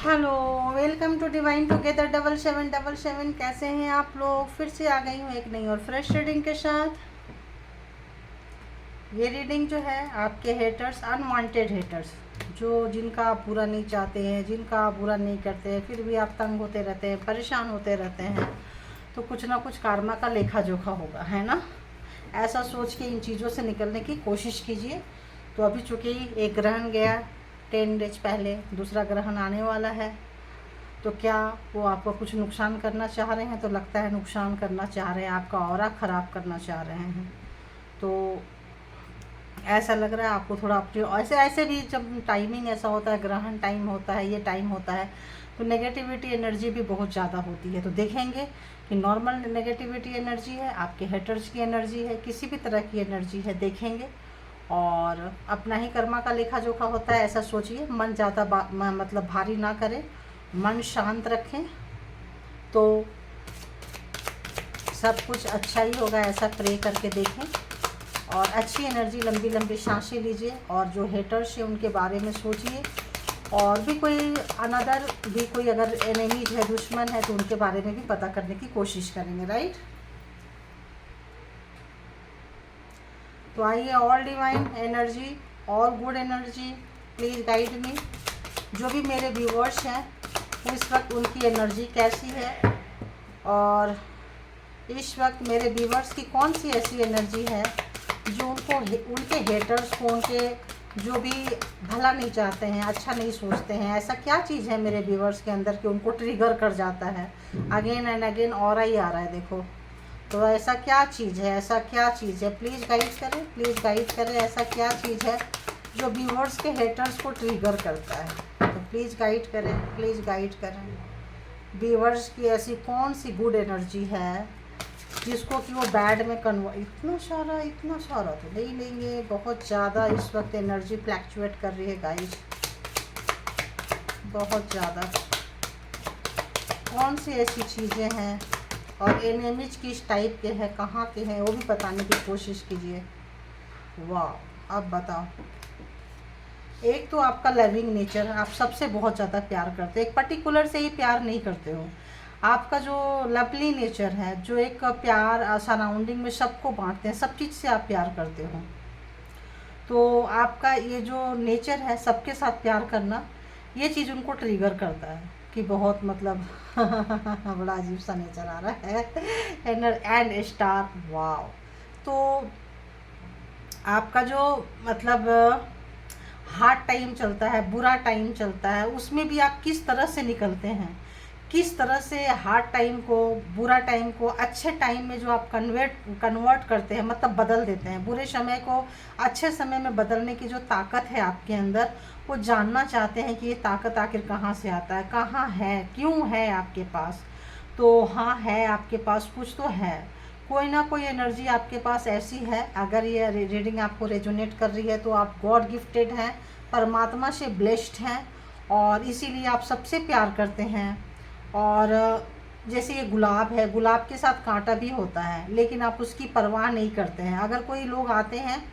Hello, welcome to Divine Together 7777। कैसे हैं आप लोग? फिर से आ गई हूँ एक नई और फ्रेश रीडिंग के साथ। ये रीडिंग जो है आपके हेटर्स, अनवांटेड हेटर्स, जो जिनका आप बुरा नहीं चाहते हैं, जिनका आप बुरा नहीं करते हैं, फिर भी आप तंग होते रहते हैं, परेशान होते रहते हैं, तो कुछ ना कुछ कर्मा का लेखा जोखा होगा, है ना। ऐसा सोच के इन चीज़ों से निकलने की कोशिश कीजिए। तो अभी चूँकि एक ग्रहण गया 10 डेज पहले, दूसरा ग्रहण आने वाला है, तो क्या वो आपको कुछ नुकसान करना चाह रहे हैं? तो लगता है नुकसान करना चाह रहे हैं, आपका ऑरा ख़राब करना चाह रहे हैं। तो ऐसा लग रहा है आपको थोड़ा अपनी, ऐसे ऐसे भी जब टाइमिंग ऐसा होता है, ग्रहण टाइम होता है, ये टाइम होता है, तो नेगेटिविटी एनर्जी भी बहुत ज़्यादा होती है। तो देखेंगे कि नॉर्मल नेगेटिविटी एनर्जी है, आपके हेटर्स की एनर्जी है, किसी भी तरह की एनर्जी है, देखेंगे। और अपना ही कर्मा का लेखा जोखा होता है, ऐसा सोचिए। मन ज़्यादा मतलब भारी ना करें, मन शांत रखें, तो सब कुछ अच्छा ही होगा, ऐसा प्रे करके देखें। और अच्छी एनर्जी, लंबी लंबी सांसें लीजिए, और जो हेटर्स है उनके बारे में सोचिए। और भी कोई अनदर भी कोई अगर एनिमीज है, दुश्मन है, तो उनके बारे में भी पता करने की कोशिश करेंगे, राइट। तो आइए, all divine energy, all good energy, please guide me. जो भी मेरे व्यूवर्स हैं, इस वक्त उनकी एनर्जी कैसी है, और इस वक्त मेरे व्यूवर्स की कौन सी ऐसी एनर्जी है जो उनको, उनके हेटर्स को, उनके जो भी भला नहीं चाहते हैं, अच्छा नहीं सोचते हैं, ऐसा क्या चीज़ है मेरे व्यूवर्स के अंदर कि उनको ट्रिगर कर जाता है अगेन एंड अगेन, और ही आ रहा है, देखो। तो ऐसा क्या चीज़ है, ऐसा क्या चीज़ है? प्लीज़ गाइड करें, प्लीज़ गाइड करें। ऐसा क्या चीज़ है जो व्यूवर्स के हेटर्स को ट्रिगर करता है? तो प्लीज़ गाइड करें, प्लीज़ गाइड करें। व्यूवर्स की ऐसी कौन सी गुड एनर्जी है जिसको कि वो बैड में कन्वर्ट, इतना सारा तो नहीं लेंगे, बहुत ज़्यादा इस वक्त एनर्जी फ्लैक्चुएट कर रही है गाइस, बहुत ज़्यादा। कौन सी ऐसी चीज़ें हैं, और एनिमीज किस टाइप के हैं, कहाँ के हैं, वो भी बताने की कोशिश कीजिए। वाह, अब बताओ। एक तो आपका लविंग नेचर, आप सबसे बहुत ज़्यादा प्यार करते हो, एक पर्टिकुलर से ही प्यार नहीं करते हो। आपका जो लवली नेचर है, जो एक प्यार सराउंडिंग में सबको बांटते हैं, सब चीज़ से आप प्यार करते हो। तो आपका ये जो नेचर है, सबके साथ प्यार करना, ये चीज़ उनको ट्रिगर करता है कि बहुत मतलब बड़ा अजीब सा नेचर आ रहा है एंड स्टार, वाव। तो आपका जो मतलब हार्ड टाइम चलता है, बुरा टाइम चलता है, उसमें भी आप किस तरह से निकलते हैं, किस तरह से हार्ड टाइम को, बुरा टाइम को अच्छे टाइम में जो आप कन्वर्ट करते हैं, मतलब बदल देते हैं। बुरे समय को अच्छे समय में बदलने की जो ताकत है आपके अंदर, वो जानना चाहते हैं कि ये ताकत आखिर कहाँ से आता है, कहाँ है, क्यों है आपके पास। तो हाँ, है आपके पास, कुछ तो है, कोई ना कोई एनर्जी आपके पास ऐसी है। अगर ये रीडिंग आपको रेजोनेट कर रही है तो आप गॉड गिफ्टेड हैं, परमात्मा से ब्लेस्ड हैं, और इसीलिए आप सबसे प्यार करते हैं। और जैसे ये गुलाब है, गुलाब के साथ कांटा भी होता है, लेकिन आप उसकी परवाह नहीं करते हैं। अगर कोई लोग आते हैं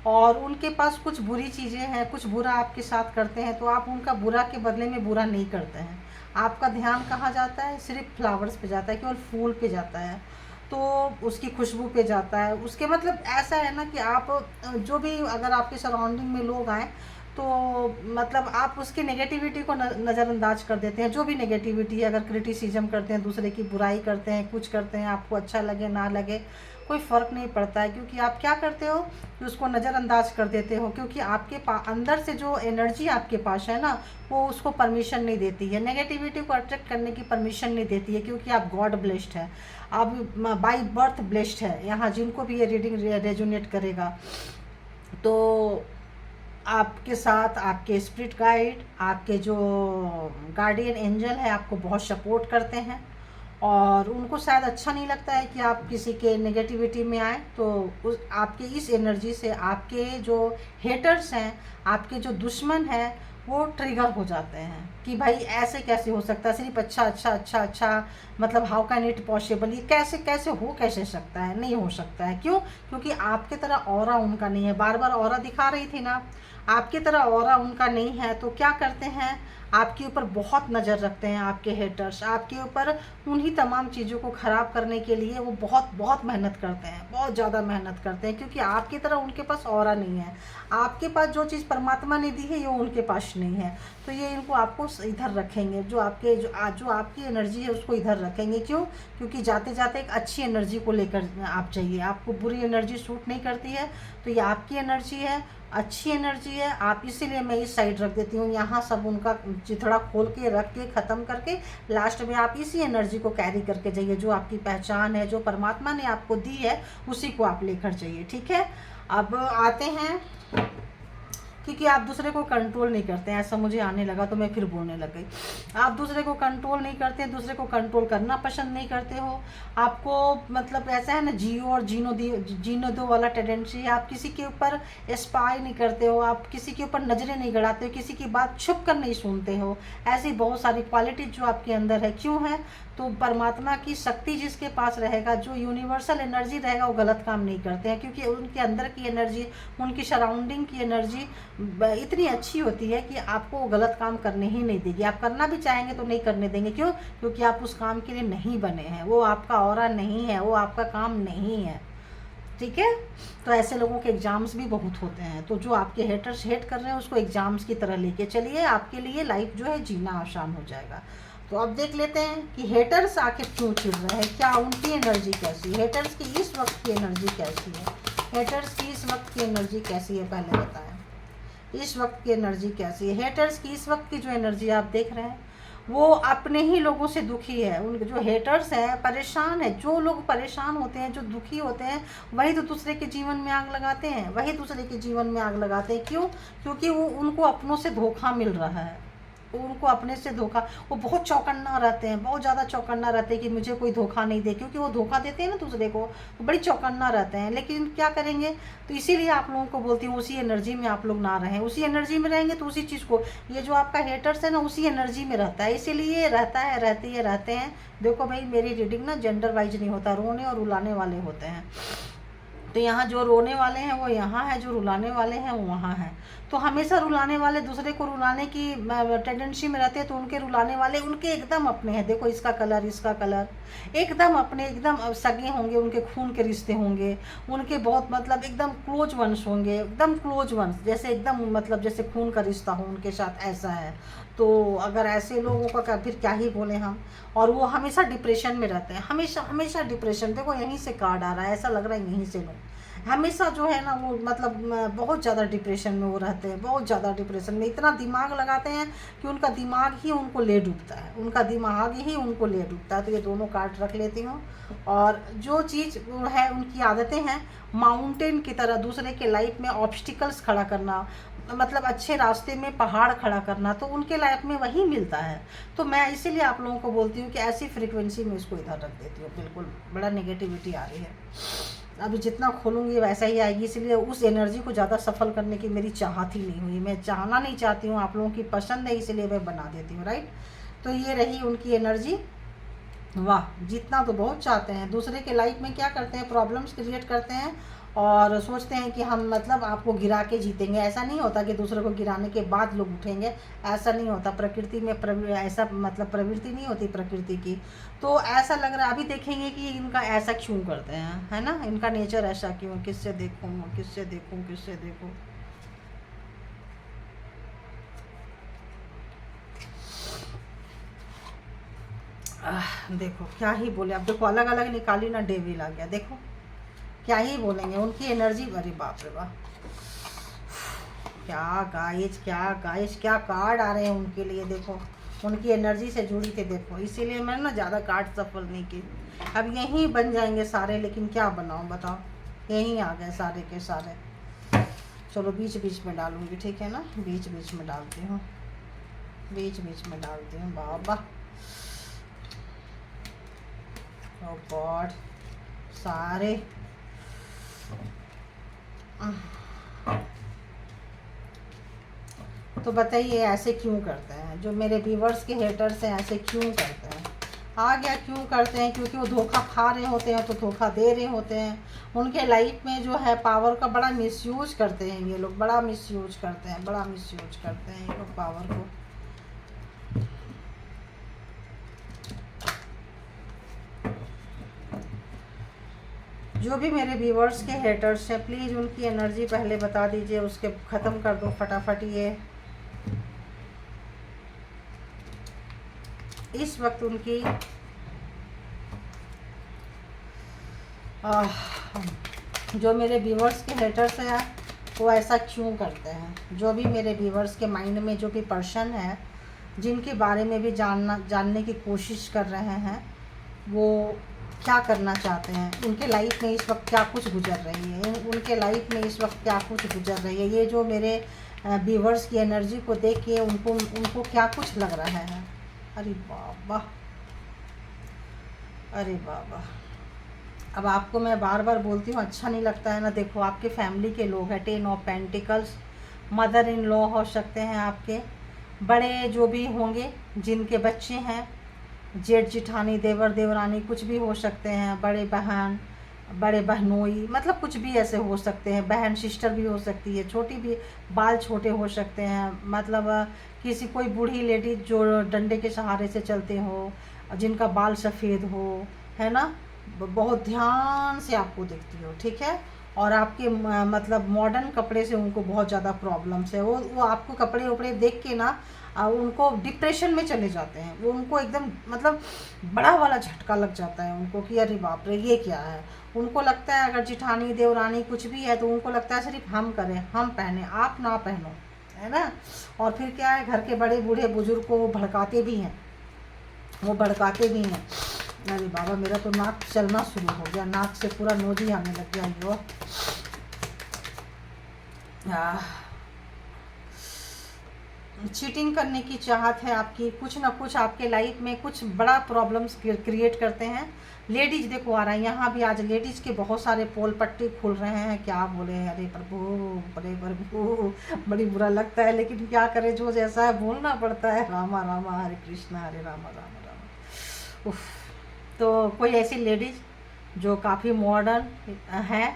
और उनके पास कुछ बुरी चीज़ें हैं, कुछ बुरा आपके साथ करते हैं, तो आप उनका बुरा के बदले में बुरा नहीं करते हैं। आपका ध्यान कहाँ जाता है? सिर्फ फ्लावर्स पे जाता है, केवल फूल पे जाता है, तो उसकी खुशबू पे जाता है। उसके मतलब ऐसा है ना कि आप जो भी, अगर आपके सराउंडिंग में लोग आए, तो मतलब आप उसकी नेगेटिविटी को नज़रअंदाज कर देते हैं। जो भी नेगेटिविटी है, अगर क्रिटिसिज्म करते हैं, दूसरे की बुराई करते हैं, कुछ करते हैं, आपको अच्छा लगे ना लगे, कोई फ़र्क नहीं पड़ता है, क्योंकि आप क्या करते हो कि उसको नज़रअंदाज कर देते हो। क्योंकि आपके अंदर से जो एनर्जी आपके पास है ना, वो उसको परमिशन नहीं देती है, नेगेटिविटी को अट्रैक्ट करने की परमिशन नहीं देती है, क्योंकि आप गॉड ब्लेस्ड है, आप बाय बर्थ ब्लेस्ड है। यहाँ जिनको भी ये रीडिंग रेजोनेट करेगा, तो आपके साथ आपके स्पिरिट गाइड, आपके जो गार्डियन एंजल है, आपको बहुत सपोर्ट करते हैं। और उनको शायद अच्छा नहीं लगता है कि आप किसी के नेगेटिविटी में आए, तो उस आपके इस एनर्जी से आपके जो हेटर्स हैं, आपके जो दुश्मन हैं, वो ट्रिगर हो जाते हैं कि भाई ऐसे कैसे हो सकता है, सिर्फ अच्छा अच्छा अच्छा अच्छा, मतलब हाउ कैन इट पॉसिबल, ये कैसे कैसे हो कैसे सकता है, नहीं हो सकता है। क्यों? क्योंकि आपके तरह ऑरा उनका नहीं है। बार बार ऑरा दिखा रही थी ना, आपकी तरह ऑरा उनका नहीं है। तो क्या करते हैं, आपके ऊपर बहुत नज़र रखते हैं आपके हेटर्स, आपके ऊपर उन्हीं तमाम चीज़ों को ख़राब करने के लिए वो बहुत बहुत मेहनत करते हैं, बहुत ज़्यादा मेहनत करते हैं, क्योंकि आपकी तरह उनके पास ऑरा नहीं है। आपके पास जो चीज़ परमात्मा ने दी है ये उनके पास नहीं है। तो ये इनको आपको इधर रखेंगे, जो आपकी एनर्जी है उसको इधर रखेंगे। क्यों? क्योंकि जाते जाते एक अच्छी एनर्जी को लेकर आप चाहिए, आपको बुरी एनर्जी सूट नहीं करती है। तो ये आपकी एनर्जी है, अच्छी एनर्जी है, आप इसीलिए मैं इस साइड रख देती हूँ। यहाँ सब उनका चिथड़ा खोल के रख के ख़त्म करके लास्ट में आप इसी एनर्जी को कैरी करके जाइए। जो आपकी पहचान है, जो परमात्मा ने आपको दी है, उसी को आप लेकर जाइए। ठीक है, अब आते हैं, क्योंकि आप दूसरे को कंट्रोल नहीं करते हैं, ऐसा मुझे आने लगा तो मैं फिर बोलने लग गई। आप दूसरे को कंट्रोल नहीं करते हैं, दूसरे को कंट्रोल करना पसंद नहीं करते हो। आपको मतलब ऐसा है ना, जियो और जीनो दो वाला टेंडेंसी है। आप किसी के ऊपर स्पाई नहीं करते हो, आप किसी के ऊपर नज़रें नहीं गड़ाते हो, किसी की बात छुप कर नहीं सुनते हो। ऐसी बहुत सारी क्वालिटी जो आपके अंदर है। क्यों है? तो परमात्मा की शक्ति जिसके पास रहेगा, जो यूनिवर्सल एनर्जी रहेगा, वो गलत काम नहीं करते हैं, क्योंकि उनके अंदर की एनर्जी, उनकी सराउंडिंग की एनर्जी इतनी अच्छी होती है कि आपको वो गलत काम करने ही नहीं देगी। आप करना भी चाहेंगे तो नहीं करने देंगे। क्यों? क्योंकि आप उस काम के लिए नहीं बने हैं, वो आपका ऑरा नहीं है, वो आपका काम नहीं है। ठीक है, तो ऐसे लोगों के एग्ज़ाम्स भी बहुत होते हैं। तो जो आपके हेटर्स हेट कर रहे हैं उसको एग्ज़ाम्स की तरह लेके चलिए, आपके लिए लाइफ जो है जीना आसान हो जाएगा। तो अब देख लेते हैं कि हेटर्स आखिर क्यों चिढ़ रहे हैं, क्या उनकी एनर्जी कैसी है, हेटर्स की इस वक्त की एनर्जी कैसी है, हेटर्स की इस वक्त की एनर्जी कैसी है, पहले बताएं इस वक्त की एनर्जी कैसी है। हेटर्स की इस वक्त की जो एनर्जी आप देख रहे हैं, वो अपने ही लोगों से दुखी है। उनके जो हेटर्स हैं परेशान है। जो लोग परेशान होते हैं, जो दुखी होते हैं, वही तो दूसरे के जीवन में आग लगाते हैं, वही दूसरे के जीवन में आग लगाते हैं। क्यों? क्योंकि वो उनको अपनों से धोखा मिल रहा है, उनको अपने से धोखा, वो बहुत चौकन्ना रहते हैं, बहुत ज़्यादा चौकन्ना रहते हैं कि मुझे कोई धोखा नहीं दे, क्योंकि वो धोखा देते हैं ना दूसरे को, तो बड़ी चौकन्ना रहते हैं। लेकिन क्या करेंगे? तो इसीलिए आप लोगों को बोलती हूँ, उसी एनर्जी में आप लोग ना रहें। उसी एनर्जी में रहेंगे तो उसी चीज़ को, ये जो आपका हेटर्स है ना, उसी एनर्जी में रहता है, इसीलिए रहता है, रहते हैं। देखो भाई, मेरी रीडिंग ना जेंडर वाइज नहीं होता, रोने और रुलाने वाले होते हैं। तो यहाँ जो रोने वाले हैं वो यहाँ है, जो रुलाने वाले हैं वो वहाँ हैं। तो हमेशा रुलाने वाले दूसरे को रुलाने की टेंडेंसी में रहते हैं, तो उनके रुलाने वाले उनके एकदम अपने हैं। देखो इसका कलर, इसका कलर, एकदम अपने, एकदम सगे होंगे, उनके खून के रिश्ते होंगे, उनके बहुत मतलब एकदम क्लोज वंश होंगे, एकदम क्लोज वंश, जैसे एकदम मतलब जैसे खून का रिश्ता हो उनके साथ, ऐसा है। तो अगर ऐसे लोगों का फिर क्या ही बोले हम। और वो हमेशा डिप्रेशन में रहते हैं, हमेशा हमेशा डिप्रेशन। देखो यहीं से कार्ड आ रहा है, ऐसा लग रहा है यहीं से लो, हमेशा जो है ना वो मतलब बहुत ज़्यादा डिप्रेशन में वो रहते हैं, बहुत ज़्यादा डिप्रेशन में, इतना दिमाग लगाते हैं कि उनका दिमाग ही उनको ले डूबता है, उनका दिमाग ही उनको ले डूबता है। तो ये दोनों कार्ड रख लेती हूँ। और जो चीज़ है, उनकी आदतें हैं माउंटेन की तरह दूसरे के लाइफ में ऑब्स्टिकल्स खड़ा करना, मतलब अच्छे रास्ते में पहाड़ खड़ा करना, तो उनके लाइफ में वही मिलता है। तो मैं इसीलिए आप लोगों को बोलती हूँ कि ऐसी फ्रीक्वेंसी में इसको इधर रख देती हूँ। बिल्कुल बड़ा नेगेटिविटी आ रही है, अभी जितना खोलूँगी वैसा ही आएगी, इसलिए उस एनर्जी को ज़्यादा सफल करने की मेरी चाहत ही नहीं हुई। मैं चाहना नहीं चाहती हूँ, आप लोगों की पसंद है इसलिए मैं बना देती हूँ, राइट। तो ये रही उनकी एनर्जी। वाह, जितना तो बहुत चाहते हैं, दूसरे के लाइफ में क्या करते हैं, प्रॉब्लम्स क्रिएट करते हैं और सोचते हैं कि हम मतलब आपको गिरा के जीतेंगे। ऐसा नहीं होता कि दूसरे को गिराने के बाद लोग उठेंगे, ऐसा नहीं होता। प्रकृति में ऐसा मतलब प्रवृत्ति नहीं होती प्रकृति की। तो ऐसा लग रहा है, अभी देखेंगे कि इनका ऐसा क्यों करते हैं, है ना, इनका नेचर ऐसा क्यों, किससे देखूँ किससे देखूँ किससे देखूँ। देखो क्या ही बोले, अब देखो अलग अलग निकाली ना, डेविल आ गया, देखो क्या ही बोलेंगे। उनकी एनर्जी, अरे बाप रे बाप, क्या गाइस क्या कार्ड आ रहे हैं उनके लिए। देखो उनकी एनर्जी से जुड़ी थे, देखो इसीलिए मैंने ना ज़्यादा कार्ड सफल नहीं की। अब यहीं बन जाएंगे सारे, लेकिन क्या बनाऊँ बताओ, यहीं आ गए सारे के सारे। चलो बीच बीच में डालूंगी, ठीक है ना, बीच बीच में डालती हूँ, बीच बीच में डालती हूँ। बाबा ओ गॉड, सारे तो बताइए ऐसे क्यों करते हैं? जो मेरे व्यूवर्स के हेटर्स हैं ऐसे क्यों करते हैं? आ गया क्यों करते हैं? क्योंकि वो धोखा खा रहे होते हैं तो धोखा दे रहे होते हैं। उनके लाइफ में जो है पावर का बड़ा मिसयूज करते हैं ये लोग, बड़ा मिसयूज करते हैं, बड़ा मिसयूज करते हैं ये लोग पावर को। जो भी मेरे व्यूवर्स के हेटर्स हैं प्लीज़ उनकी एनर्जी पहले बता दीजिए, उसके ख़त्म कर दो फटाफट। ये इस वक्त उनकी जो मेरे व्यूवर्स के हेटर्स हैं वो ऐसा क्यों करते हैं? जो भी मेरे व्यूवर्स के माइंड में जो भी पर्सन है जिनके बारे में भी जानने की कोशिश कर रहे हैं, वो क्या करना चाहते हैं, उनके लाइफ में इस वक्त क्या कुछ गुजर रही है, उनके लाइफ में इस वक्त क्या कुछ गुजर रही है, ये जो मेरे व्यूवर्स की एनर्जी को देख के उनको क्या कुछ लग रहा है। अरे बाबा, अरे बाबा, अब आपको मैं बार बार बोलती हूँ, अच्छा नहीं लगता है ना? देखो आपके फैमिली के लोग हैं, 10 of pentacles, mother in law हो सकते हैं आपके, बड़े जो भी होंगे जिनके बच्चे हैं, जेठ जिठानी, देवर देवरानी, कुछ भी हो सकते हैं, बड़े बहन, बड़े बहनोई, मतलब कुछ भी ऐसे हो सकते हैं, बहन सिस्टर भी हो सकती है, छोटी भी, बाल छोटे हो सकते हैं, मतलब किसी कोई बूढ़ी लेडी जो डंडे के सहारे से चलते हो, जिनका बाल सफ़ेद हो, है ना, बहुत ध्यान से आपको देखती हो, ठीक है। और आपके मतलब मॉडर्न कपड़े से उनको बहुत ज़्यादा प्रॉब्लम्स है। वो आपको कपड़े वपड़े देख के ना उनको डिप्रेशन में चले जाते हैं। वो उनको एकदम मतलब बड़ा वाला झटका लग जाता है उनको कि अरे बाप रे ये क्या है। उनको लगता है अगर जिठानी देवरानी कुछ भी है तो उनको लगता है सिर्फ हम करें, हम पहने, आप ना पहनो, है ना। और फिर क्या है, घर के बड़े बूढ़े बुजुर्ग को वो भड़काते भी हैं, वो भड़काते भी हैं। अरे बाबा, मेरा तो नाक चलना शुरू हो गया, नाक से पूरा नोजी आने लग गया यो। चीटिंग करने की चाहत है आपकी, कुछ ना कुछ आपके लाइफ में कुछ बड़ा प्रॉब्लम्स क्रिएट करते हैं। लेडीज देखो आ रहा है यहाँ भी, आज लेडीज के बहुत सारे पोल पट्टी खुल रहे हैं, क्या बोले, अरे प्रभु, अरे प्रभु, बड़ी बुरा लगता है, लेकिन क्या करें, जो जैसा है बोलना पड़ता है। रामा रामा हरे कृष्णा, हरे रामा रामा रामा। उफ। तो कोई ऐसी लेडीज जो काफ़ी मॉडर्न है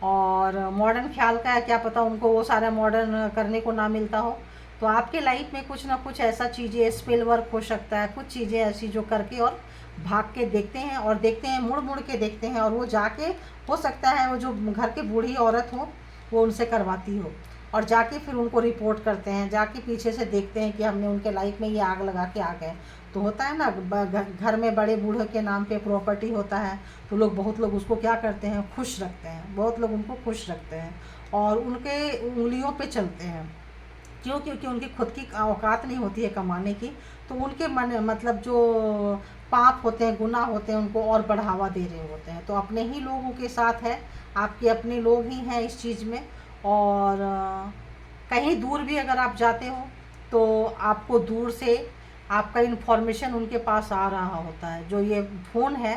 और मॉडर्न ख्याल का है, क्या पता उनको वो सारा मॉडर्न करने को ना मिलता हो, तो आपके लाइफ में कुछ ना कुछ ऐसा चीज़ें, स्पेल वर्क हो सकता है, कुछ चीज़ें ऐसी जो करके और भाग के देखते हैं, और देखते हैं, मुड़ मुड़ के देखते हैं, और वो जाके हो सकता है वो जो घर की बूढ़ी औरत हो वो उनसे करवाती हो, और जाके फिर उनको रिपोर्ट करते हैं, जाके पीछे से देखते हैं कि हमने उनके लाइफ में ये आग लगा के आ गए। तो होता है ना, घर में बड़े बूढ़े के नाम पे प्रॉपर्टी होता है, तो बहुत लोग उसको क्या करते हैं, खुश रखते हैं, बहुत लोग उनको खुश रखते हैं और उनके उंगलियों पे चलते हैं। क्यों? क्योंकि उनकी खुद की औकात नहीं होती है कमाने की, तो उनके मन मतलब जो पाप होते हैं, गुनाह होते हैं, उनको और बढ़ावा दे रहे होते हैं। तो अपने ही लोगों के साथ है, आपके अपने लोग ही हैं इस चीज़ में। और कहीं दूर भी अगर आप जाते हो तो आपको दूर से आपका इन्फॉर्मेशन उनके पास आ रहा होता है। जो ये फ़ोन है,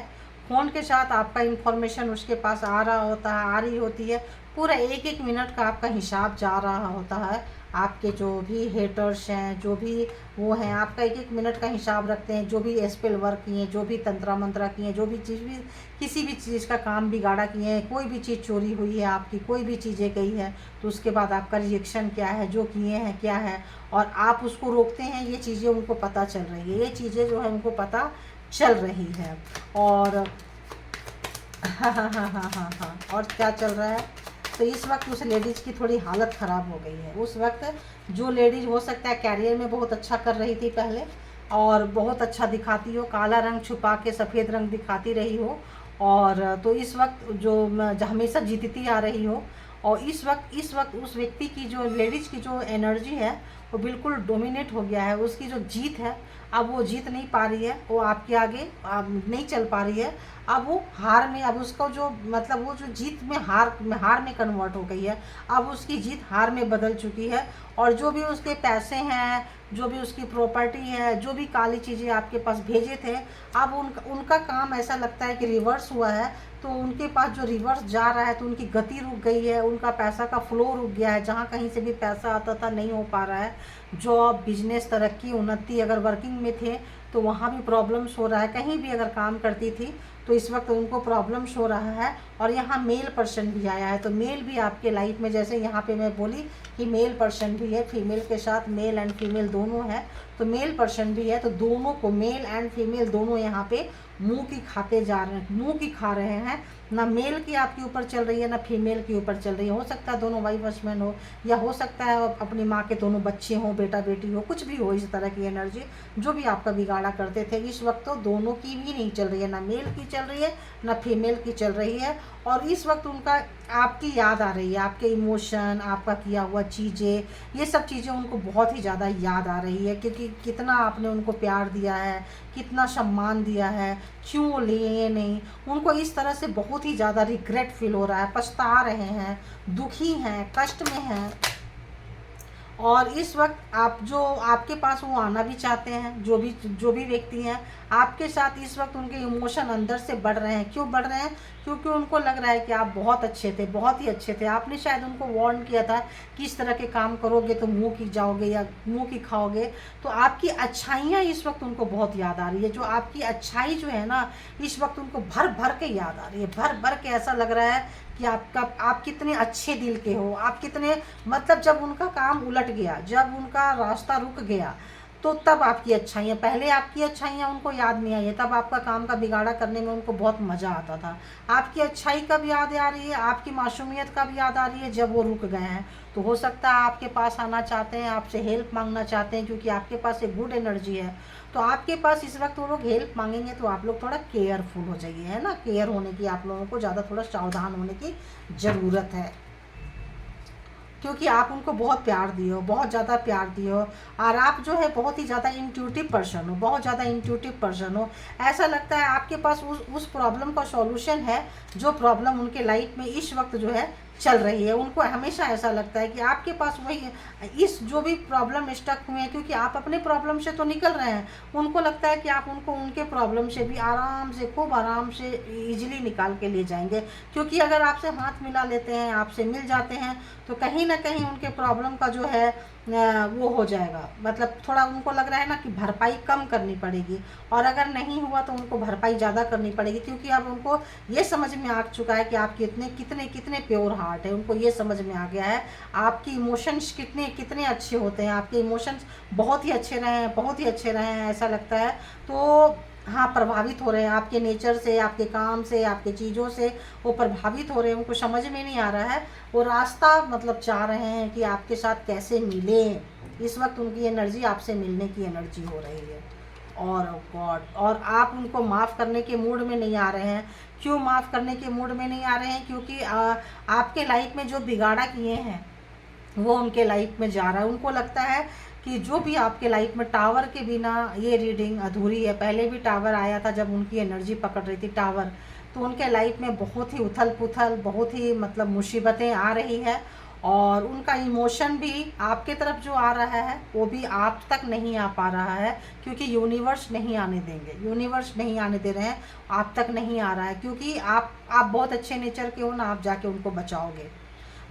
फ़ोन के साथ आपका इन्फॉर्मेशन उसके पास आ रहा होता है, आ रही होती है, पूरा एक एक मिनट का आपका हिसाब जा रहा होता है। आपके जो भी हेटर्स हैं, जो भी वो हैं, आपका एक एक मिनट का हिसाब रखते हैं। जो भी स्पेल वर्क किए, जो भी तंत्रा मंत्रा किए, जो भी चीज़ भी, किसी भी चीज़ का काम बिगाड़ा किए हैं, कोई भी चीज़ चोरी हुई है आपकी, कोई भी चीज़ें गई है, तो उसके बाद आपका रिएक्शन क्या है, जो किए हैं क्या है, और आप उसको रोकते हैं, ये चीज़ें उनको पता चल रही है, ये चीज़ें जो है उनको पता चल रही है। और हाँ हाँ हाँ हाँ हाँ हाँ, और क्या चल रहा है, तो इस वक्त उस लेडीज़ की थोड़ी हालत ख़राब हो गई है। उस वक्त जो लेडीज़ हो सकता है कैरियर में बहुत अच्छा कर रही थी पहले, और बहुत अच्छा दिखाती हो, काला रंग छुपा के सफ़ेद रंग दिखाती रही हो, और तो इस वक्त जो हमेशा जीतती आ रही हो, और इस वक्त उस व्यक्ति की, जो लेडीज़ की जो एनर्जी है वो बिल्कुल डोमिनेट हो गया है। उसकी जो जीत है, अब वो जीत नहीं पा रही है, वो आपके आगे नहीं चल पा रही है। अब वो हार में, अब उसका जो मतलब वो जो जीत में हार में कन्वर्ट हो गई है। अब उसकी जीत हार में बदल चुकी है, और जो भी उसके पैसे हैं, जो भी उसकी प्रॉपर्टी है, जो भी काली चीज़ें आपके पास भेजे थे, अब उनका काम ऐसा लगता है कि रिवर्स हुआ है। तो उनके पास जो रिवर्स जा रहा है, तो उनकी गति रुक गई है, उनका पैसा का फ्लो रुक गया है, जहाँ कहीं से भी पैसा आता था नहीं हो पा रहा है। जॉब, बिजनेस, तरक्की, उन्नति, अगर वर्किंग में थे तो वहाँ भी प्रॉब्लम्स हो रहा है। कहीं भी अगर काम करती थी तो इस वक्त उनको प्रॉब्लम्स हो रहा है। और यहाँ मेल पर्सन भी आया है, तो मेल भी आपके लाइफ में, जैसे यहाँ पे मैं बोली कि मेल पर्सन भी है, फीमेल के साथ मेल एंड फीमेल दोनों है, तो मेल पर्सन भी है। तो दोनों को, मेल एंड फीमेल दोनों यहाँ पे मुंह की खाते जा रहे हैं, मुंह की खा रहे हैं। ना मेल की आपके ऊपर चल रही है, ना फीमेल के ऊपर चल रही है। हो सकता है दोनों वाइफ हस्बैंड हो, या हो सकता है अपनी माँ के दोनों बच्चे हों, बेटा बेटी हो, कुछ भी हो इस तरह की एनर्जी जो भी आपका बिगाड़ा करते थे। इस वक्त तो दोनों की भी नहीं चल रही है, ना मेल की चल रही है ना फीमेल की चल रही है। और इस वक्त उनका आपकी याद आ रही है, आपके इमोशन, आपका किया हुआ चीज़ें, ये सब चीज़ें उनको बहुत ही ज़्यादा याद आ रही है, क्योंकि कितना आपने उनको प्यार दिया है, कितना सम्मान दिया है, क्यों वो लिए नहीं। उनको इस तरह से बहुत ही ज़्यादा रिग्रेट फील हो रहा है, पछता रहे हैं, दुखी हैं, कष्ट में हैं। और इस वक्त आप जो आपके पास वो आना भी चाहते हैं, जो भी व्यक्ति हैं आपके साथ, इस वक्त उनके इमोशन अंदर से बढ़ रहे हैं। क्यों बढ़ रहे हैं? क्योंकि उनको लग रहा है कि आप बहुत अच्छे थे, बहुत ही अच्छे थे। आपने शायद उनको वार्न किया था कि इस तरह के काम करोगे तो मुंह की जाओगे या मुंह की खाओगे। तो आपकी अच्छाइयाँ इस वक्त उनको बहुत याद आ रही है। जो आपकी अच्छाई जो है ना, इस वक्त उनको भर भर के याद आ रही है, भर भर के। ऐसा लग रहा है कि आप कितने अच्छे दिल के हो, आप कितने, मतलब जब उनका काम उलट गया, जब उनका रास्ता रुक गया, तो तब आपकी अच्छाइयाँ, पहले आपकी अच्छाइयाँ उनको याद नहीं आई है, तब आपका काम का बिगाड़ा करने में उनको बहुत मज़ा आता था। आपकी अच्छाई कब याद आ रही है, आपकी मासूमियत कब याद आ रही है? जब वो रुक गए हैं। तो हो सकता है आपके पास आना चाहते हैं, आपसे हेल्प मांगना चाहते हैं, क्योंकि आपके पास एक गुड एनर्जी है। तो आपके पास इस वक्त वो लोग हेल्प मांगेंगे, तो आप लोग थोड़ा केयरफुल हो जाइए, है ना। केयर होने की, आप लोगों को ज़्यादा थोड़ा सावधान होने की ज़रूरत है, क्योंकि आप उनको बहुत प्यार दिए हो, बहुत ज़्यादा प्यार दिए हो। और आप जो है बहुत ही ज़्यादा इंट्यूटिव पर्सन हो, बहुत ज़्यादा इंट्यूटिव पर्सन हो। ऐसा लगता है आपके पास उस प्रॉब्लम का सॉल्यूशन है, जो प्रॉब्लम उनके लाइफ में इस वक्त जो है चल रही है। उनको हमेशा ऐसा लगता है कि आपके पास वही, इस जो भी प्रॉब्लम स्टक हुए हैं, क्योंकि आप अपने प्रॉब्लम से तो निकल रहे हैं, उनको लगता है कि आप उनको उनके प्रॉब्लम से भी आराम से, खूब आराम से, इजीली निकाल के ले जाएंगे। क्योंकि अगर आपसे हाथ मिला लेते हैं, आपसे मिल जाते हैं, तो कहीं ना कहीं उनके प्रॉब्लम का जो है वो हो जाएगा। मतलब थोड़ा उनको लग रहा है ना कि भरपाई कम करनी पड़ेगी, और अगर नहीं हुआ तो उनको भरपाई ज़्यादा करनी पड़ेगी, क्योंकि अब उनको ये समझ में आ चुका है कि आप कितने कितने प्योर हार्ट है। उनको ये समझ में आ गया है आपकी इमोशंस कितने कितने अच्छे होते हैं, आपके इमोशंस बहुत ही अच्छे रहे हैं, बहुत ही अच्छे रहे हैं, ऐसा लगता है। तो हाँ, प्रभावित हो रहे हैं आपके नेचर से, आपके काम से, आपके चीज़ों से वो प्रभावित हो रहे हैं। उनको समझ में नहीं आ रहा है, वो रास्ता मतलब चाह रहे हैं कि आपके साथ कैसे मिले। इस वक्त उनकी एनर्जी आपसे मिलने की एनर्जी हो रही है। और गॉड, और आप उनको माफ़ करने के मूड में नहीं आ रहे हैं। क्यों माफ़ करने के मूड में नहीं आ रहे हैं? क्योंकि आपके लाइफ में जो बिगाड़ा किए हैं वो उनके लाइफ में जा रहा है। उनको लगता है कि जो भी आपके लाइफ में, टावर के बिना ये रीडिंग अधूरी है। पहले भी टावर आया था जब उनकी एनर्जी पकड़ रही थी टावर, तो उनके लाइफ में बहुत ही उथल पुथल, बहुत ही मतलब मुसीबतें आ रही है। और उनका इमोशन भी आपके तरफ जो आ रहा है वो भी आप तक नहीं आ पा रहा है, क्योंकि यूनिवर्स नहीं आने देंगे, यूनिवर्स नहीं आने दे रहे हैं, आप तक नहीं आ रहा है। क्योंकि आप बहुत अच्छे नेचर के हो ना, आप जाके उनको बचाओगे।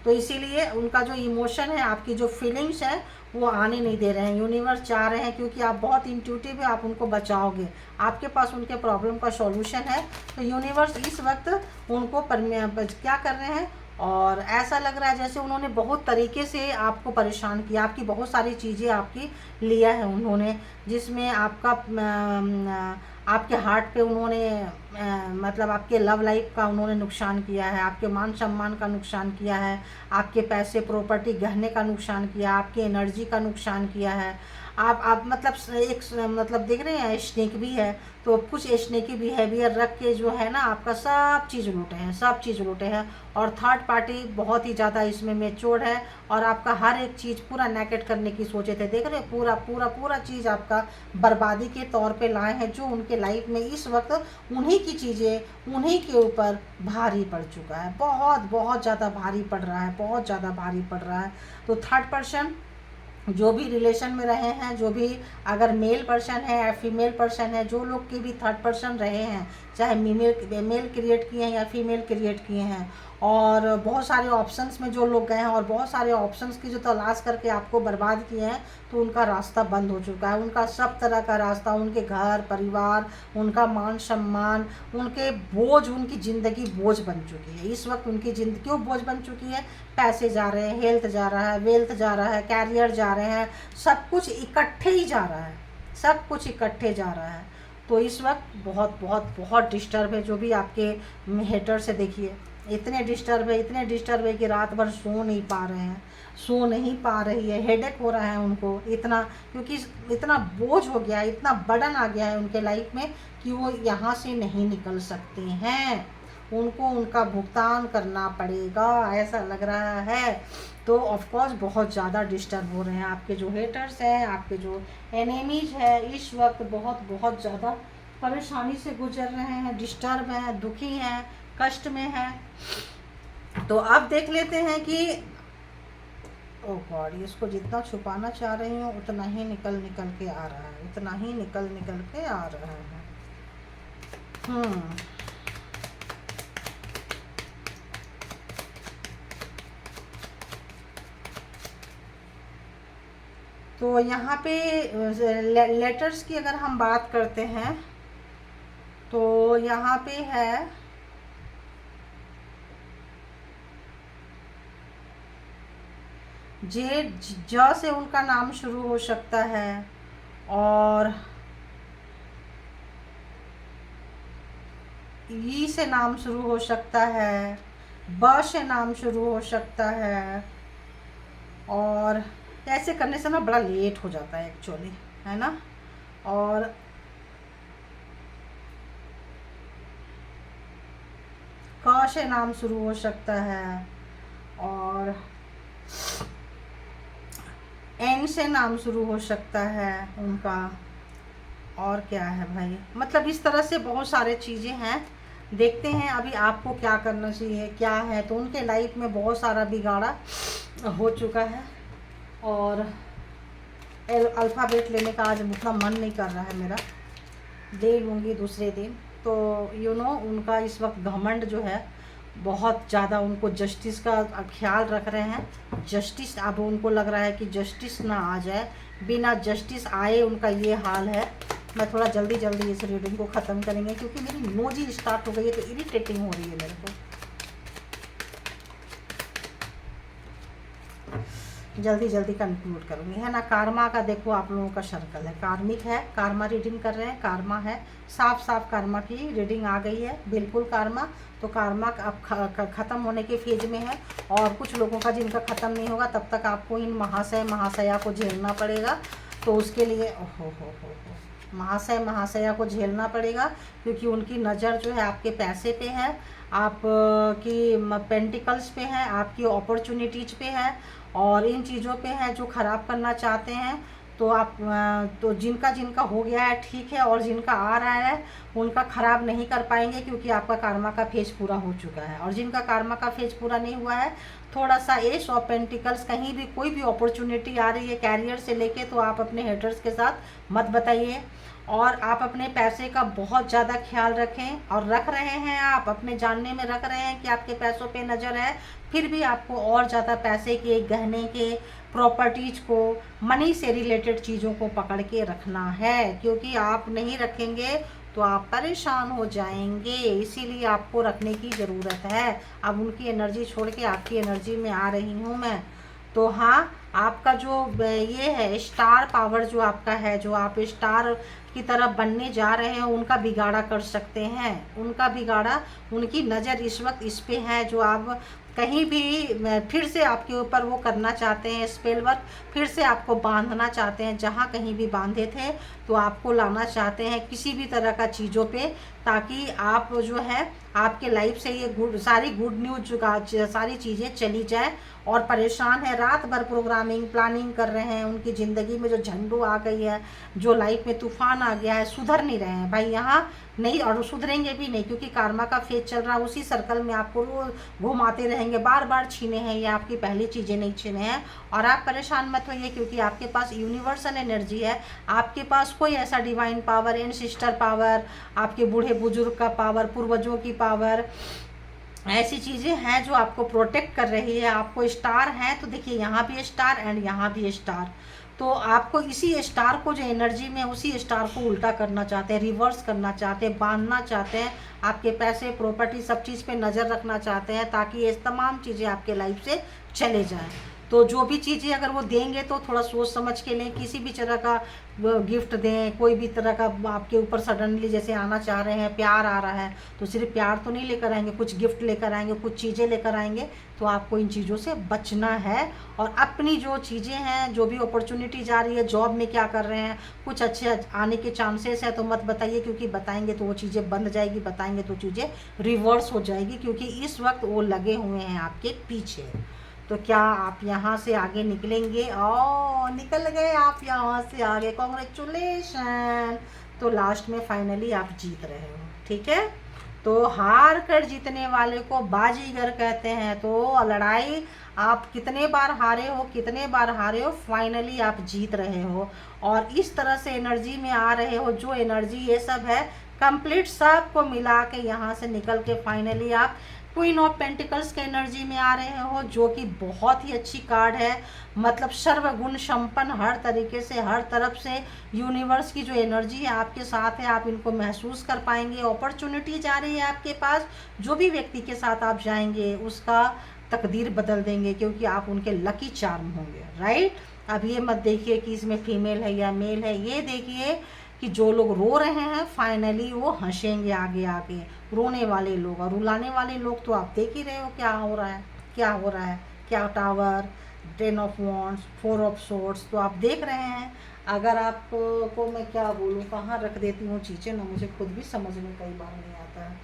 तो इसीलिए उनका जो इमोशन है, आपकी जो फीलिंग्स है, वो आने नहीं दे रहे हैं। यूनिवर्स चाह रहे हैं, क्योंकि आप बहुत इंट्यूटिव है, आप उनको बचाओगे, आपके पास उनके प्रॉब्लम का सॉल्यूशन है। तो यूनिवर्स इस वक्त उनको क्या कर रहे हैं, और ऐसा लग रहा है जैसे उन्होंने बहुत तरीके से आपको परेशान किया। आपकी बहुत सारी चीज़ें आपकी लिया है उन्होंने, जिसमें आपके हार्ट पे उन्होंने मतलब आपके लव लाइफ का उन्होंने नुकसान किया है, आपके मान सम्मान का नुकसान किया है, आपके पैसे, प्रॉपर्टी, गहने का नुकसान किया, आपकी एनर्जी का नुकसान किया है। आप मतलब मतलब देख रहे हैं स्नेक भी है, तो कुछ स्नेकी बिहेवियर रख के जो है ना, आपका सब चीज़ लूटे हैं, सब चीज़ लूटे हैं। और थर्ड पार्टी बहुत ही ज़्यादा इसमें मैच्योर्ड है, और आपका हर एक चीज़ पूरा नेकेट करने की सोचे थे। देख रहे हैं, पूरा पूरा पूरा चीज़ आपका बर्बादी के तौर पे लाए हैं, जो उनके लाइफ में इस वक्त उन्हीं की चीज़ें उन्हीं के ऊपर भारी पड़ चुका है। बहुत बहुत ज़्यादा भारी पड़ रहा है, बहुत ज़्यादा भारी पड़ रहा है। तो थर्ड पर्सन जो भी रिलेशन में रहे हैं, जो भी अगर मेल पर्सन है या फीमेल पर्सन है, जो लोग के भी थर्ड पर्सन रहे हैं, चाहे मेल क्रिएट किए हैं या फीमेल क्रिएट किए हैं। और बहुत सारे ऑप्शंस में जो लोग गए हैं और बहुत सारे ऑप्शंस की जो तलाश करके आपको बर्बाद किए हैं, तो उनका रास्ता बंद हो चुका है। उनका सब तरह का रास्ता, उनके घर परिवार, उनका मान सम्मान, उनके बोझ, उनकी ज़िंदगी बोझ बन चुकी है। इस वक्त उनकी ज़िंदगी क्यों बोझ बन चुकी है? पैसे जा रहे हैं, हेल्थ जा रहा है, वेल्थ जा रहा है, कैरियर जा रहे हैं, सब कुछ इकट्ठे ही जा रहा है, सब कुछ इकट्ठे जा रहा है। तो इस वक्त बहुत बहुत बहुत डिस्टर्ब है। जो भी आपके हेटर से देखिए इतने डिस्टर्ब है, इतने डिस्टर्ब है कि रात भर सो नहीं पा रहे हैं, सो नहीं पा रही है, हेडेक हो रहा है उनको इतना, क्योंकि इतना बोझ हो गया है, इतना बर्डन आ गया है उनके लाइफ में कि वो यहाँ से नहीं निकल सकते हैं। उनको उनका भुगतान करना पड़ेगा, ऐसा लग रहा है। तो ऑफकोर्स बहुत ज़्यादा डिस्टर्ब हो रहे हैं आपके जो हेटर्स हैं, आपके जो एनिमीज है, इस वक्त बहुत बहुत ज़्यादा परेशानी से गुजर रहे हैं, डिस्टर्ब हैं, दुखी हैं, कष्ट में हैं। तो अब देख लेते हैं कि ओ गॉड, इसको जितना छुपाना चाह रही हूँ उतना ही निकल के आ रहा है, उतना ही निकल के आ रहा है। तो यहाँ पे लेटर्स की अगर हम बात करते हैं तो यहाँ पे है ज से उनका नाम शुरू हो सकता है, और ई से नाम शुरू हो सकता है, ब से नाम शुरू हो सकता है। और ऐसे करने से ना बड़ा लेट हो जाता है एक्चुअली, है ना। और क से नाम शुरू हो सकता है, और एन से नाम शुरू हो सकता है उनका। और क्या है भाई, मतलब इस तरह से बहुत सारे चीज़ें हैं। देखते हैं अभी आपको क्या करना चाहिए, क्या है। तो उनके लाइफ में बहुत सारा बिगाड़ा हो चुका है, और अल्फ़ाबेट लेने का आज उतना मन नहीं कर रहा है मेरा, ले लूँगी दूसरे दिन। तो उनका इस वक्त घमंड जो है बहुत ज़्यादा, उनको जस्टिस का ख्याल रख रहे हैं। जस्टिस, अब उनको लग रहा है कि जस्टिस ना आ जाए, बिना जस्टिस आए उनका ये हाल है। मैं थोड़ा जल्दी इस रीडिंग को ख़त्म करेंगे, क्योंकि मेरी नोज ही स्टार्ट हो गई है, तो इरिटेटिंग हो रही है मेरे को। जल्दी कंक्लूड करूँगी, है ना। कार्मा का देखो आप लोगों का सर्कल है, कार्मिक है, कार्मा रीडिंग कर रहे हैं, कार्मा है, साफ कार्मा की रीडिंग आ गई है, बिल्कुल कार्मा। तो कार्मा अब ख़त्म होने के फेज में है, और कुछ लोगों का जिनका ख़त्म नहीं होगा तब तक आपको इन महाशया को झेलना पड़ेगा। तो उसके लिए हो महाशया को झेलना पड़ेगा, क्योंकि उनकी नज़र जो है आपके पैसे पे है, आप की पेंटिकल्स पे है, आपकी अपॉर्चुनिटीज पे है, और इन चीज़ों पे है जो ख़राब करना चाहते हैं। तो आप तो जिनका हो गया है ठीक है, और जिनका आ रहा है उनका ख़राब नहीं कर पाएंगे, क्योंकि आपका कार्मा का फेज पूरा हो चुका है। और जिनका कार्मा का फेज पूरा नहीं हुआ है, थोड़ा सा एस ऑफ पेंटिकल्स, कहीं भी कोई भी अपॉर्चुनिटी आ रही है कैरियर से लेके, तो आप अपने हेटर्स के साथ मत बताइए। और आप अपने पैसे का बहुत ज़्यादा ख्याल रखें, और रख रहे हैं, आप अपने जानने में रख रहे हैं कि आपके पैसों पे नज़र है, फिर भी आपको और ज़्यादा पैसे के, गहने के, प्रॉपर्टीज़ को, मनी से रिलेटेड चीज़ों को पकड़ के रखना है, क्योंकि आप नहीं रखेंगे तो आप परेशान हो जाएंगे। इसीलिए आपको रखने की ज़रूरत है। अब उनकी एनर्जी छोड़ के आपकी एनर्जी में आ रही हूँ मैं। तो हाँ, आपका जो ये है स्टार पावर जो आपका है, जो आप स्टार की तरफ बनने जा रहे हैं, उनका बिगाड़ा कर सकते हैं। उनका बिगाड़ा, उनकी नज़र इस वक्त इस पे है, जो आप कहीं भी फिर से आपके ऊपर वो करना चाहते हैं स्पेल वर्क, फिर से आपको बांधना चाहते हैं। जहाँ कहीं भी बांधे थे तो आपको लाना चाहते हैं किसी भी तरह का चीज़ों पे, ताकि आप जो है आपके लाइफ से ये सारी गुड न्यूज, सारी चीज़ें चली जाए। और परेशान है, रात भर प्रोग्राम प्रोग्रामिंग प्लानिंग कर रहे हैं, उनकी ज़िंदगी में जो झंडू आ गई है, जो लाइफ में तूफान आ गया है, सुधर नहीं रहे हैं भाई यहाँ नहीं, और सुधरेंगे भी नहीं, क्योंकि कार्मा का फेज चल रहा है, उसी सर्कल में आपको घुमाते रहेंगे, बार बार छीने हैं, ये आपकी पहली चीज़ें नहीं छीने हैं। और आप परेशान मत होइए, क्योंकि आपके पास यूनिवर्सल एनर्जी है, आपके पास कोई ऐसा डिवाइन पावर, एंसेस्टर पावर, आपके बूढ़े बुजुर्ग का पावर, पूर्वजों की पावर, ऐसी चीज़ें हैं जो आपको प्रोटेक्ट कर रही है। आपको स्टार है, तो देखिए यहाँ भी स्टार एंड यहाँ भी स्टार, तो आपको इसी स्टार को जो एनर्जी में, उसी स्टार को उल्टा करना चाहते हैं, रिवर्स करना चाहते हैं, बांधना चाहते हैं, आपके पैसे प्रॉपर्टी सब चीज़ पे नज़र रखना चाहते हैं, ताकि ये तमाम चीज़ें आपके लाइफ से चले जाएं। तो जो भी चीज़ें अगर वो देंगे तो थोड़ा सोच समझ के लें, किसी भी तरह का गिफ्ट दें, कोई भी तरह का आपके ऊपर सडनली जैसे आना चाह रहे हैं, प्यार आ रहा है, तो सिर्फ प्यार तो नहीं लेकर आएंगे, कुछ गिफ्ट लेकर आएंगे, कुछ चीज़ें लेकर आएंगे, तो आपको इन चीज़ों से बचना है। और अपनी जो चीज़ें हैं, जो भी अपॉर्चुनिटीज आ रही है, जॉब में क्या कर रहे हैं, कुछ अच्छे आने के चांसेस है तो मत बताइए, क्योंकि बताएंगे तो वो चीज़ें बंद जाएगी, बताएंगे तो चीज़ें रिवर्स हो जाएगी, क्योंकि इस वक्त वो लगे हुए हैं आपके पीछे। तो क्या आप यहाँ से आगे निकलेंगे? ओ निकल गए आप यहाँ से आगे, कॉन्ग्रेचुलेशन। तो लास्ट में फाइनली आप जीत रहे हो, ठीक है। तो हार कर जीतने वाले को बाजीगर कहते हैं। तो लड़ाई आप कितने बार हारे हो, कितने बार हारे हो, फाइनली आप जीत रहे हो, और इस तरह से एनर्जी में आ रहे हो, जो एनर्जी ये सब है कंप्लीट सबको मिला के यहाँ से निकल के फाइनली आप क्वीन ऑफ पेंटिकल्स के एनर्जी में आ रहे हो, जो कि बहुत ही अच्छी कार्ड है। मतलब सर्वगुण संपन्न, हर तरीके से, हर तरफ से यूनिवर्स की जो एनर्जी है आपके साथ है, आप इनको महसूस कर पाएंगे। अपॉर्चुनिटी जा रही है आपके पास, जो भी व्यक्ति के साथ आप जाएंगे उसका तकदीर बदल देंगे, क्योंकि आप उनके लकी चार्म होंगे, राइट। अब ये मत देखिए कि इसमें फीमेल है या मेल है, ये देखिए कि जो लोग रो रहे हैं फाइनली वो हंसेंगे आगे आगे, रोने वाले लोग और रुलाने वाले लोग तो आप देख ही रहे हो क्या हो रहा है, क्या हो रहा है, क्या tower, 10 of wands, 4 of swords, तो आप देख रहे हैं। अगर आपको मैं क्या बोलूँ, कहाँ रख देती हूँ चीज़ें ना, मुझे खुद भी समझ में कई बार नहीं आता है।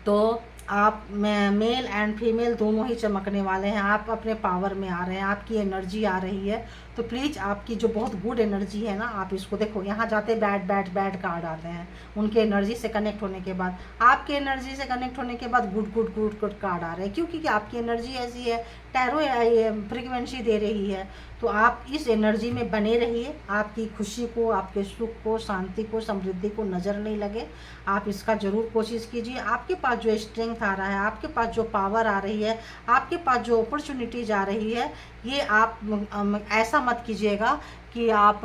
तो आप मेल एंड फीमेल दोनों ही चमकने वाले हैं, आप अपने पावर में आ रहे हैं, आपकी एनर्जी आ रही है। तो प्लीज़ आपकी जो बहुत गुड एनर्जी है ना, आप इसको देखो, यहाँ जाते बैड कार्ड आते हैं, उनके एनर्जी से कनेक्ट होने के बाद, आपके एनर्जी से कनेक्ट होने के बाद गुड कार्ड आ रहे हैं। क्योंकि आपकी एनर्जी ऐसी है, टैरो फ्रीक्वेंसी दे रही है। तो आप इस एनर्जी में बने रहिए, आपकी खुशी को, आपके सुख को, शांति को, समृद्धि को नज़र नहीं लगे, आप इसका ज़रूर कोशिश कीजिए। आपके पास जो स्ट्रेंथ आ रहा है, आपके पास जो पावर आ रही है, आपके पास जो अपॉर्चुनिटीज़ आ रही है, ये आप ऐसा मत कीजिएगा कि आप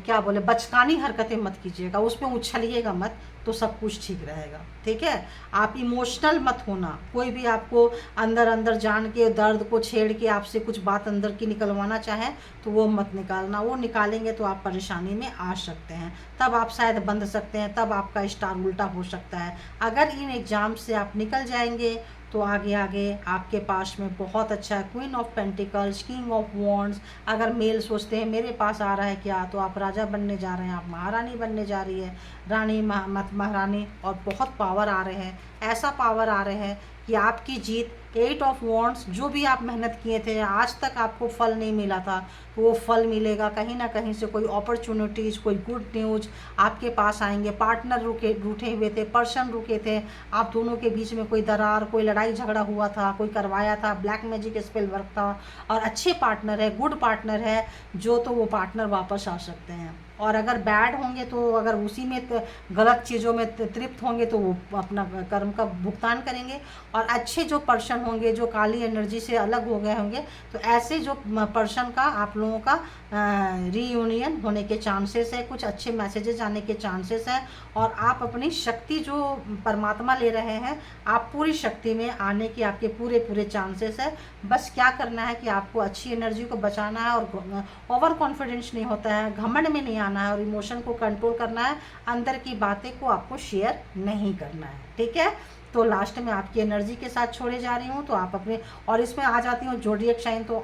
क्या बोले, बचकानी हरकतें मत कीजिएगा, उसमें उछलिएगा मत, तो सब कुछ ठीक रहेगा, ठीक है। आप इमोशनल मत होना, कोई भी आपको अंदर अंदर जान के दर्द को छेड़ के आपसे कुछ बात अंदर की निकलवाना चाहे तो वो मत निकालना, वो निकालेंगे तो आप परेशानी में आ सकते हैं, तब आप शायद बंध सकते हैं, तब आपका स्टार उल्टा हो सकता है। अगर इन एग्ज़ाम से आप निकल जाएंगे तो आगे आगे आपके पास में बहुत अच्छा है। Queen of pentacles, king of wands, अगर मेल सोचते हैं मेरे पास आ रहा है क्या, तो आप राजा बनने जा रहे हैं, आप महारानी बनने जा रही है, रानी महारानी, और बहुत पावर आ रहे हैं, ऐसा पावर आ रहे हैं कि आपकी जीत। 8 ऑफ वॉन्ड्स, जो भी आप मेहनत किए थे, आज तक आपको फल नहीं मिला था, तो वो फल मिलेगा, कहीं ना कहीं से कोई अपॉर्चुनिटीज़, कोई गुड न्यूज़ आपके पास आएंगे। पार्टनर रूठे हुए थे, पर्सन रुके थे, आप दोनों के बीच में कोई दरार, कोई लड़ाई झगड़ा हुआ था, कोई करवाया था, ब्लैक मैजिक स्पेल वर्क था, और अच्छे पार्टनर है, गुड पार्टनर है जो, तो वो पार्टनर वापस आ सकते हैं। और अगर बैड होंगे तो, अगर उसी में गलत चीज़ों में तृप्त होंगे तो वो अपना कर्म का भुगतान करेंगे। और अच्छे जो पर्सन होंगे, जो काली एनर्जी से अलग हो गए होंगे, तो ऐसे जो पर्सन का आप लोगों का रीयूनियन होने के चांसेस है, कुछ अच्छे मैसेजेस आने के चांसेस है। और आप अपनी शक्ति जो परमात्मा ले रहे हैं, आप पूरी शक्ति में आने की आपके पूरे चांसेस है। बस क्या करना है कि आपको अच्छी एनर्जी को बचाना है, और ओवर कॉन्फिडेंस नहीं होता है, घमंड में नहीं आना है, और इमोशन को कंट्रोल करना है, अंदर की बातें को आपको शेयर नहीं करना है, ठीक है। तो लास्ट में आपकी एनर्जी के साथ छोड़े जा रही हूँ, तो आप अपने, और इसमें आ जाती हूँ जोडिएक साइन, तो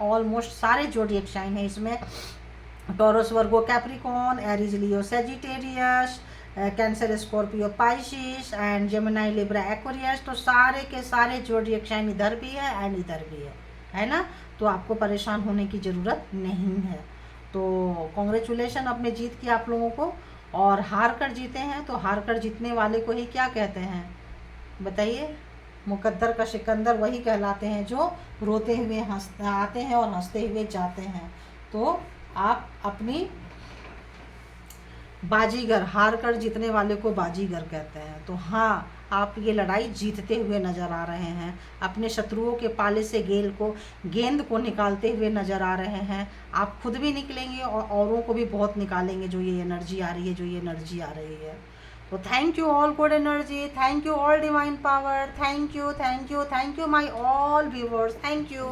ऑलमोस्ट सारे जोडिएक साइन है इसमें, taurus, Virgo, Capricorn, Aries, Leo, Sagittarius, cancer, Scorpio, Pisces and Gemini, Libra, Aquarius. तो सारे के सारे जोडिएक साइन इधर भी है एंड इधर भी है, है ना। तो आपको परेशान होने की ज़रूरत नहीं है। तो कॉन्ग्रेचुलेशन अपने जीत की आप लोगों को। और हार कर जीते हैं तो हार कर जीतने वाले को ही क्या कहते हैं बताइए? मुकद्दर का सिकंदर वही कहलाते हैं जो रोते हुए आते हैं और हंसते हुए जाते हैं। तो आप अपनी बाजीगर, हार कर जीतने वाले को बाजीगर कहते हैं। तो हाँ, आप ये लड़ाई जीतते हुए नज़र आ रहे हैं, अपने शत्रुओं के पाले से गेंद को निकालते हुए नज़र आ रहे हैं। आप खुद भी निकलेंगे और औरों को भी बहुत निकालेंगे, जो ये एनर्जी आ रही है, जो ये एनर्जी आ रही है। तो thank you all good energy, thank you all divine power, thank you my all viewers, thank you.